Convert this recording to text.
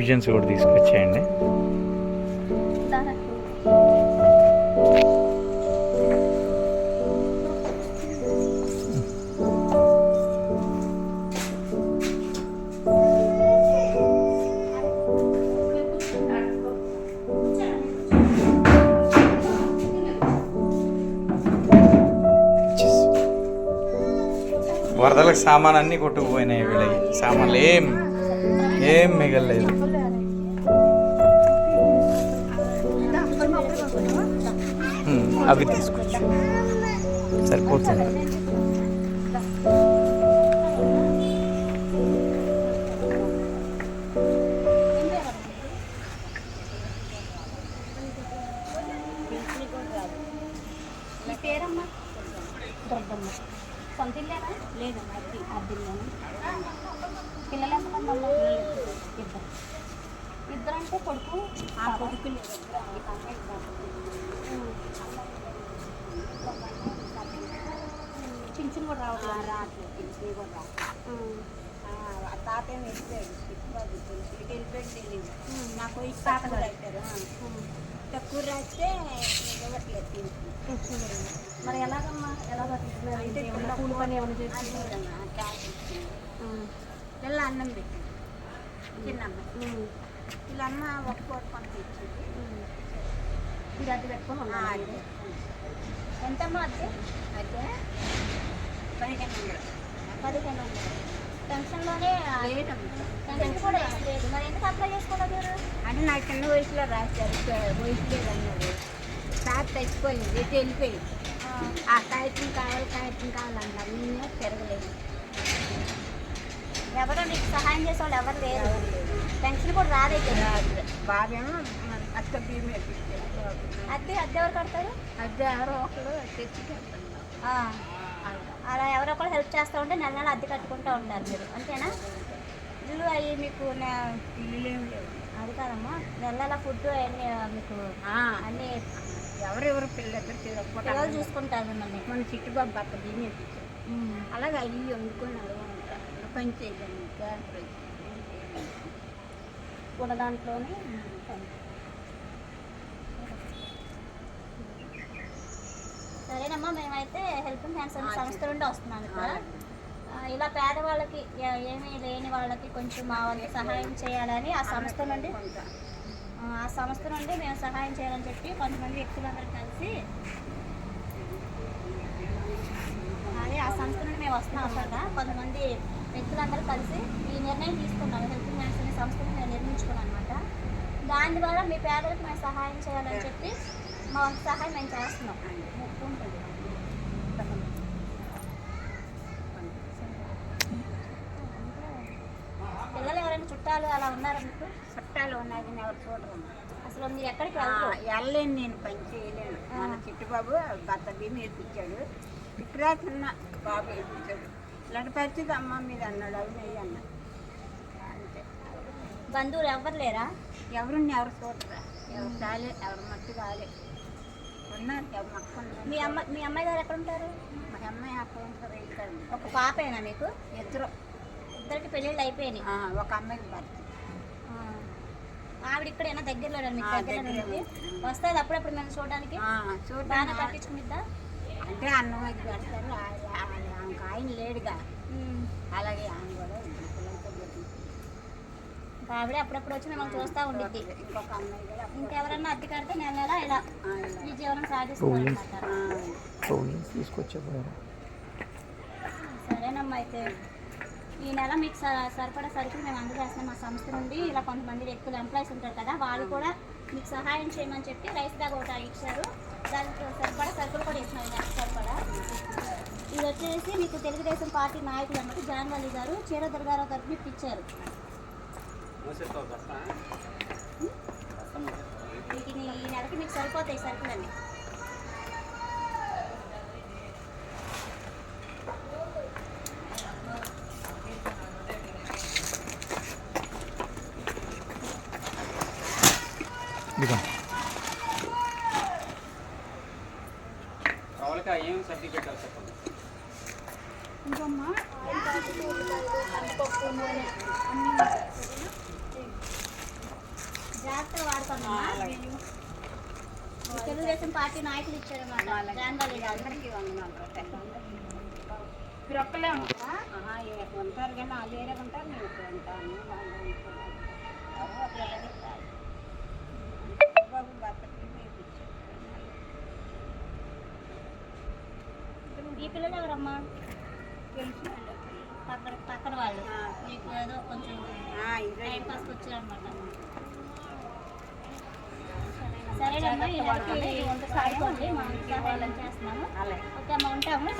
Provisions కూడా తీసుకొచ్చేయండి. వరదలకు సామాన్ అన్నీ కొట్టుకుపోయినాయి. వీళ్ళకి సామాన్లు ఏం మిగలలేదు. అవి తీసుకొచ్చు సరిపోతుంది. లేదమ్మా అద్దెల్లోనే. పిల్లలు ఎంతమంది? ఇద్దరు అంటే కొడుకు కొడుకు పింఛన్ కూడా రావట్లేదు. పింఛన్ కూడా తాత ఏమి వెళ్ళిపోయాడు. వెళ్ళిపోయాడు తెలియదు. నాకు వయసు తాత కూడా అయిపోయారు. తక్కువ రాస్తే ఇవ్వట్లేదు పింఛన్. మరి ఎలాగమ్మా ఎలా బతుకుతున్నారు? కూలి పని ఏమైనా చేస్తున్నా? పిల్ల అన్నం పెట్టింది. చిన్నమ్మ వీళ్ళమ్మ ఒక పూట పంట ఇచ్చింది. ఇది అద్దె పెట్టుకొని ఎంతమ్మా అద్దె? అద్దె 1500. పెన్షన్లోనే పెన్షన్ కూడా లేదు. మరి ఎందుకు అప్లై చేసుకోలేదు? అంటే నాకు చిన్న వయసులో రాశారు. వయసు లేదన్నారు. తాత తెచ్చిపోయింది. ఎటు వెళ్ళిపోయింది. ఆ కాగితం కావాలన్నారు. నేనే తిరగలేదు. ఎవరో నీకు సహాయం చేసే వాళ్ళు ఎవరు లేరు. పెన్షన్ కూడా రాలేదు. బాబేమో అత్త బీమే అద్దె ఎవరు కడతారు? అద్దె ఎవరో ఒకరు తెచ్చి అలా ఎవరో ఒకరు హెల్ప్ చేస్తూ ఉంటే నెల నెల అద్దె కట్టుకుంటూ ఉంటారు మీరు, అంతేనా? ఇల్లు అవి మీకు ఇల్లు ఏమి లేవు. అది కాదమ్మా, నెల నెల ఫుడ్ అవన్నీ మీకు అన్నీ ఎవరెవరు పిల్లలు చూసుకుంటారు మిమ్మల్ని. మన చిట్టుబాబు అత్త బీమే అలాగే అవి వండుకున్నారు. పని చేయలేదు కూడా దాంట్లోనే. సరేనమ్మా, మేమైతే హెల్పింగ్ హ్యాండ్స్ అనే సంస్థ నుండి వస్తున్నాను ఇక్కడ. ఇలా పేదవాళ్ళకి ఏమీ లేని వాళ్ళకి కొంచెం మా వాళ్ళకి సహాయం చేయాలని ఆ సంస్థ నుండి మేము సహాయం చేయాలని చెప్పి కొంతమంది వ్యక్తులందరూ కలిసి అదే ఆ సంస్థ నుండి మేము వస్తున్నాం అన్నమాట. కొంతమంది వ్యక్తులందరూ కలిసి ఈ నిర్ణయం తీసుకున్నాము. హెల్పింగ్ హ్యాండ్స్ అనే సంస్థను మేము నిర్మించుకున్నాం అనమాట. దాని ద్వారా మీ పేదలకు మేము సహాయం చేయాలని చెప్పి మా వంతు సహాయం మేము చేస్తున్నాం. పిల్లలు ఎవరైనా చుట్టాలు అలా ఉన్నారా మీకు? చుట్టాలు ఉన్నాయి, ఎవరు చూడరు. అసలు మీరు ఎక్కడికి వెళ్ళలేను, నేను పని చేయలేను. మన చిట్టుబాబు భర్త బియ్యం నేర్పించాడు. ఇక్కడ చిన్న బాబు నేర్పించాడు. ఇలాంటి పరిస్థితి అమ్మ మీద అన్నాడు. అవి నెయ్యి అన్నాడు. అంతే. బంధువులు ఎవరు లేరా? ఎవరు చూడరా? ఎవరు కాలే, ఎవరు మట్టి కాలే ఉన్నారు. ఎవరు మక్క ఉన్నారు. మీ అమ్మాయి గారు ఎక్కడ ఉంటారు? మా అమ్మాయి అక్కడ ఉంటారు. ఇక్కడ ఒక పాపేనా మీకు? ఇద్దరికి పెళ్ళిళ్ళు అయిపోయినాయి. ఒక అమ్మాయికి భర్త. ఆవిడ ఇక్కడైనా దగ్గరలో వస్తుంది అప్పుడప్పుడు మేము చూడడానికి. బాగా పట్టించుకునిద్దా? అంటే అన్నం అది పెడతారు. ఆమెకు ఆయన లేడుగా, అలాగే ఆమె కూడా ఆవిడే అప్పుడప్పుడు వచ్చి మిమ్మల్ని చూస్తూ ఉండిద్ది. ఇంకొక అమ్మాయి కూడా ఇంకెవరన్నా అద్దె కడితే నెల నెల ఇలా ఈ జీవనం సాగిస్తుంది. సరేనమ్మా, అయితే ఈ నెల మీకు సరిపడా సరుకులు మేము అందజేస్తున్నాం. మా సంస్థ నుండి ఇలా కొంతమంది వ్యక్తులు ఎంప్లాయీస్ ఉంటారు కదా, వాళ్ళు కూడా మీకు సహాయం చేయమని చెప్పి రైస్ బ్యాగ్ ఒకటి ఇచ్చారు. దానికి సరిపడా సరుకులు కూడా ఇస్తున్నారు. సరిపడా ఇది వచ్చేసి మీకు తెలుగుదేశం పార్టీ నాయకులు అన్నమాట జాన్వల్లి గారు చీర దుర్గారావు తరఫున ఇప్పించారు. మీకు ఈ నెలకి మీకు సరిపోతాయి సరుకులన్నీ. ఏం సర్టిఫికేట్ చెప్పండి. ఇంకమ్మా కందిపప్పు నూనె అన్నీ జాగ్రత్తగా వాడుకోండి. తెలుగుదేశం పార్టీ నాయకులు ఇచ్చారన్నమాట. అందరికీ వందనాలు. మీరు ఒక్కలే ఉంటారా? ఉంటారు కానీ వాళ్ళు ఏరే ఉంటారు, నేను ఇక్కడ ఉంటాను. బాబు భర్తకి ఈ పిల్లలు ఎవరమ్మా? తెలిసిన పక్కన వాళ్ళు మీకు ఏదో కొంచెం ఇదే టైం పాస్కి వచ్చారనమాట. సరేనమ్మా, ఈ నెలకి వంట సాగుకోండి, మనం సహాయం చేస్తున్నాము. ఓకే అమ్మా, ఉంటాము.